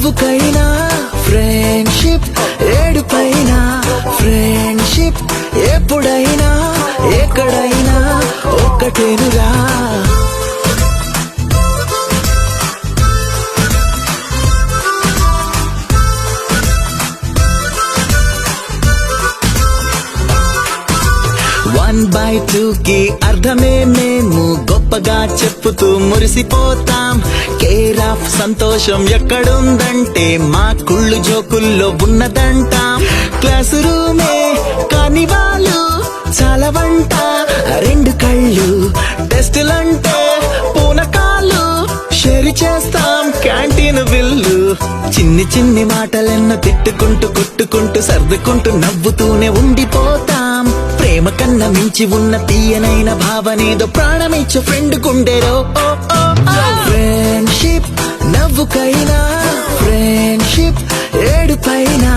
నవ్వుకైనా friendship, ఏడుపైనా friendship, ఎప్పుడైనా ఎక్కడైనా ఒక్కటేనురా. One by two కి అర్థమే మేము గొప్పగా చెప్పుతూ మురిసిపోతాం. కేర్ ఆఫ్ సంతోషం ఎక్కడుందంటే మా కుళ్ళు జోకుల్లో ఉన్నదంటాం. క్లాసు రూమే కాని వాళ్ళు చాలా వంట, రెండు కళ్ళు టెస్టులంటే పూనకాలు షేర్ చేస్తాం క్యాంటీన్ బిల్లు. చిన్ని చిన్ని మాటలెన్నో తిట్టుకుంటూ కొట్టుకుంటూ సర్దుకుంటూ నవ్వుతూనే ఉండిపోతాం. ప్రేమ కన్నా మించి ఉన్న తీయనైన భావనేదో ప్రాణమిచ్చే ఫ్రెండ్ గుండెరో. ఫ్రెండ్షిప్, నవ్వుకైనా ఫ్రెండ్షిప్, ఏడుపైనా